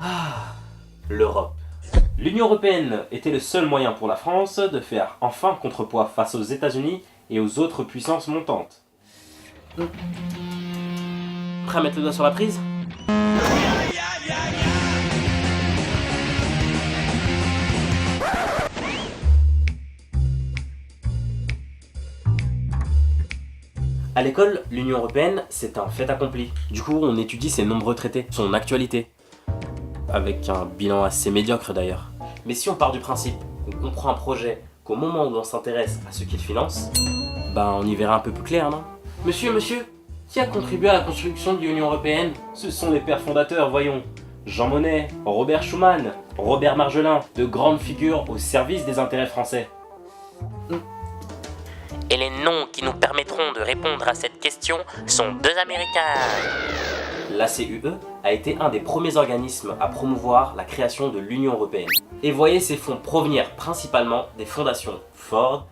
Ah, l'Europe. L'Union Européenne était le seul moyen pour la France de faire enfin contrepoids face aux États-Unis et aux autres puissances montantes. Prêt à mettre le doigt sur la prise ? À l'école, l'Union Européenne, c'est un fait accompli. Du coup, on étudie ses nombreux traités, son actualité. Avec un bilan assez médiocre d'ailleurs. Mais si on part du principe qu'on comprend un projet qu'au moment où on s'intéresse à ce qu'il finance, on y verra un peu plus clair, non ? Monsieur, qui a contribué à la construction de l'Union Européenne ? Ce sont les pères fondateurs, voyons. Jean Monnet, Robert Schuman, Robert Marjolin, de grandes figures au service des intérêts français. Et les noms qui nous permettront de répondre à cette question sont deux Américains. La CUE a été un des premiers organismes à promouvoir la création de l'Union Européenne. Et voyez ces fonds provenir principalement des fondations Ford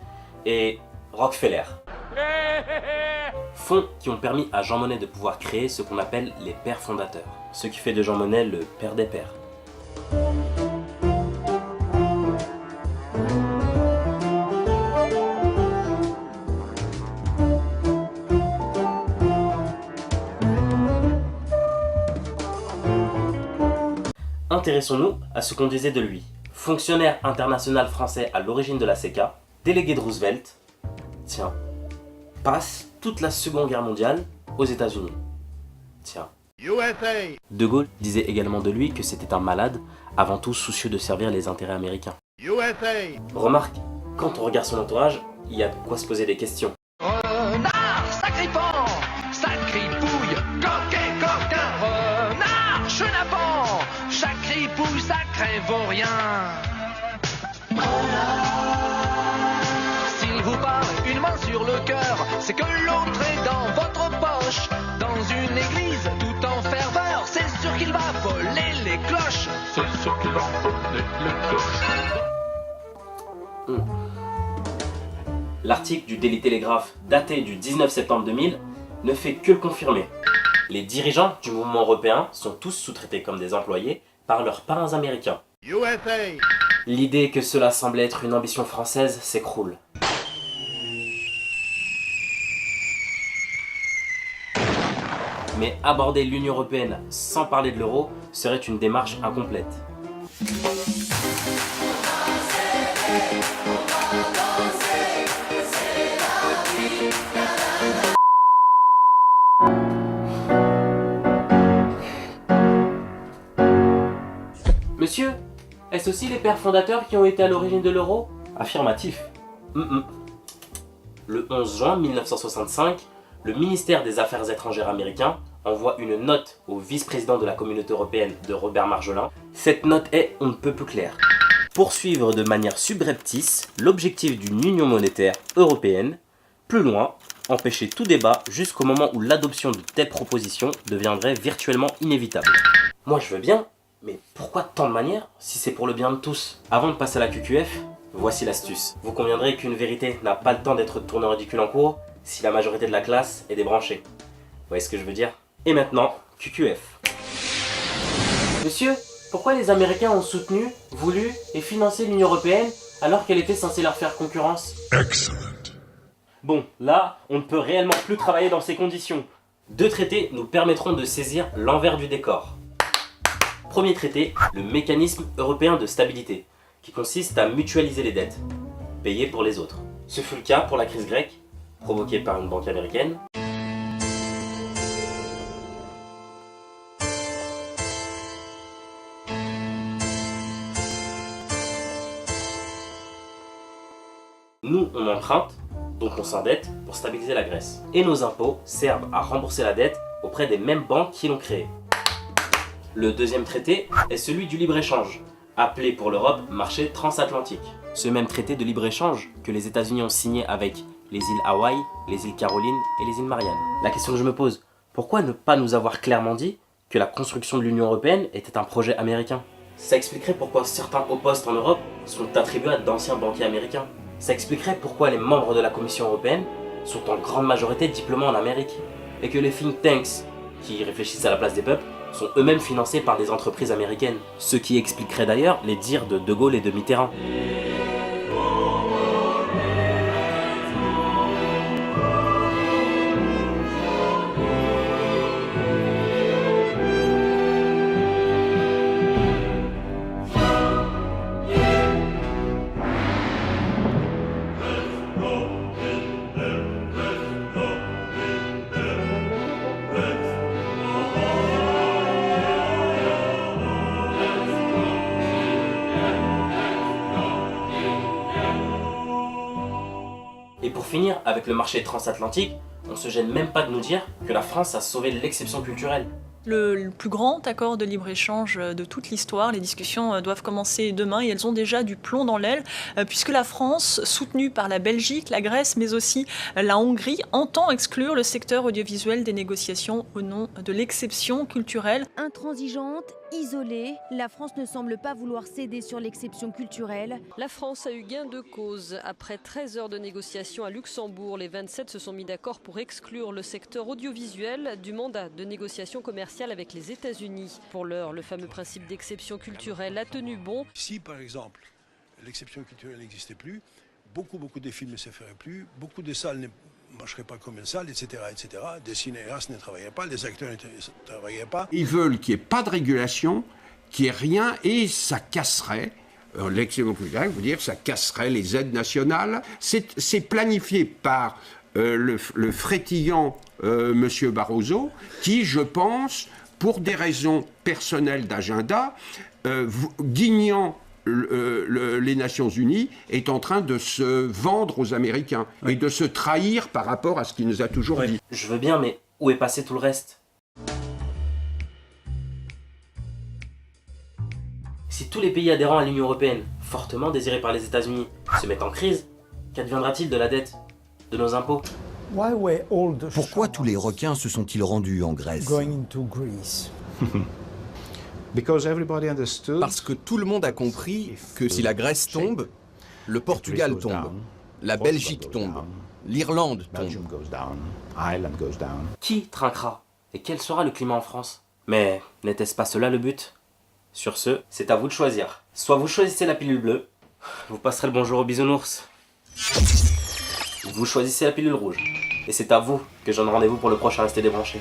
et Rockefeller. Fonds qui ont permis à Jean Monnet de pouvoir créer ce qu'on appelle les pères fondateurs. Ce qui fait de Jean Monnet le père des pères. Intéressons-nous à ce qu'on disait de lui. Fonctionnaire international français à l'origine de la CECA, délégué de Roosevelt, passe toute la Seconde Guerre mondiale aux États-Unis. USA. De Gaulle disait également de lui que c'était un malade, avant tout soucieux de servir les intérêts américains. USA. Remarque, quand on regarde son entourage, il y a de quoi se poser des questions. Renard, sacripant, sacripouille, coquet, coquin, renard, chenapan, sacripouille, sacré vaurien. S'il vous parle une main sur le cœur, c'est que l'autre est dans votre poche. Dans une église tout en ferveur, c'est sûr qu'il va voler les cloches. C'est sûr qu'il va voler les cloches. L'article du Daily Telegraph daté du 19 septembre 2000 ne fait que le confirmer. Les dirigeants du mouvement européen sont tous sous-traités comme des employés par leurs parrains américains. USA. L'idée que cela semblait être une ambition française s'écroule. Mais aborder l'Union Européenne sans parler de l'euro serait une démarche incomplète. Monsieur, est-ce aussi les pères fondateurs qui ont été à l'origine de l'euro ? Affirmatif. Le 11 juin 1965, le ministère des Affaires étrangères américain envoie une note au vice-président de la Communauté européenne de Robert Marjolin. Cette note est on ne peut plus claire. Poursuivre de manière subreptice l'objectif d'une union monétaire européenne. Plus loin, empêcher tout débat jusqu'au moment où l'adoption de telles propositions deviendrait virtuellement inévitable. Moi je veux bien, mais pourquoi tant de manières si c'est pour le bien de tous ? Avant de passer à la QQF, voici l'astuce. Vous conviendrez qu'une vérité n'a pas le temps d'être tournée en ridicule en cours si la majorité de la classe est débranchée. Vous voyez ce que je veux dire ? Et maintenant, QQF. Monsieur, pourquoi les Américains ont soutenu, voulu et financé l'Union Européenne alors qu'elle était censée leur faire concurrence ? Excellent. Bon, là, on ne peut réellement plus travailler dans ces conditions. Deux traités nous permettront de saisir l'envers du décor. Premier traité, le mécanisme européen de stabilité, qui consiste à mutualiser les dettes, payer pour les autres. Ce fut le cas pour la crise grecque, provoquée par une banque américaine. Nous, on emprunte, donc on s'endette pour stabiliser la Grèce. Et nos impôts servent à rembourser la dette auprès des mêmes banques qui l'ont créée. Le deuxième traité est celui du libre-échange, appelé pour l'Europe marché transatlantique. Ce même traité de libre-échange que les États-Unis ont signé avec les îles Hawaï, les îles Caroline et les îles Mariannes. La question que je me pose, pourquoi ne pas nous avoir clairement dit que la construction de l'Union Européenne était un projet américain ? Ça expliquerait pourquoi certains hauts postes en Europe sont attribués à d'anciens banquiers américains. Ça expliquerait pourquoi les membres de la Commission européenne sont en grande majorité diplômés en Amérique. Et que les think tanks, qui réfléchissent à la place des peuples, sont eux-mêmes financés par des entreprises américaines. Ce qui expliquerait d'ailleurs les dires de De Gaulle et de Mitterrand. Et pour finir, avec le marché transatlantique, on se gêne même pas de nous dire que la France a sauvé l'exception culturelle. Le plus grand accord de libre-échange de toute l'histoire. Les discussions doivent commencer demain et elles ont déjà du plomb dans l'aile puisque la France, soutenue par la Belgique, la Grèce mais aussi la Hongrie, entend exclure le secteur audiovisuel des négociations au nom de l'exception culturelle. Intransigeante, isolée, la France ne semble pas vouloir céder sur l'exception culturelle. La France a eu gain de cause. Après 13 heures de négociations à Luxembourg, les 27 se sont mis d'accord pour exclure le secteur audiovisuel du mandat de négociation commerciale avec les États-Unis. Pour l'heure, le fameux principe d'exception culturelle a tenu bon. Si par exemple l'exception culturelle n'existait plus, beaucoup de films ne se feraient plus, beaucoup de salles ne marcheraient pas comme une salle, etc., etc. Des cinéastes ne travaillaient pas, les acteurs ne travaillaient pas. Ils veulent qu'il n'y ait pas de régulation, qu'il n'y ait rien, et ça casserait. L'exception culturelle, vous dire, ça casserait les aides nationales. C'est planifié par le frétillant Monsieur Barroso, qui, je pense, pour des raisons personnelles d'agenda, guignant les Nations Unies, est en train de se vendre aux Américains et de se trahir par rapport à ce qu'il nous a toujours dit. Je veux bien, mais où est passé tout le reste? Si tous les pays adhérents à l'Union Européenne, fortement désirés par les États-Unis, se mettent en crise, qu'adviendra-t-il de la dette? De nos impôts? Pourquoi tous les requins se sont-ils rendus en Grèce? Parce que tout le monde a compris que si la Grèce tombe, le Portugal tombe, la Belgique tombe, l'Irlande tombe. Qui trinquera? Et quel sera le climat en France? Mais n'était-ce pas cela le but? Sur ce, c'est à vous de choisir. Soit vous choisissez la pilule bleue, vous passerez le bonjour au bisounours. Vous choisissez la pilule rouge. Et c'est à vous que je donne rendez-vous pour le prochain Restez débranché.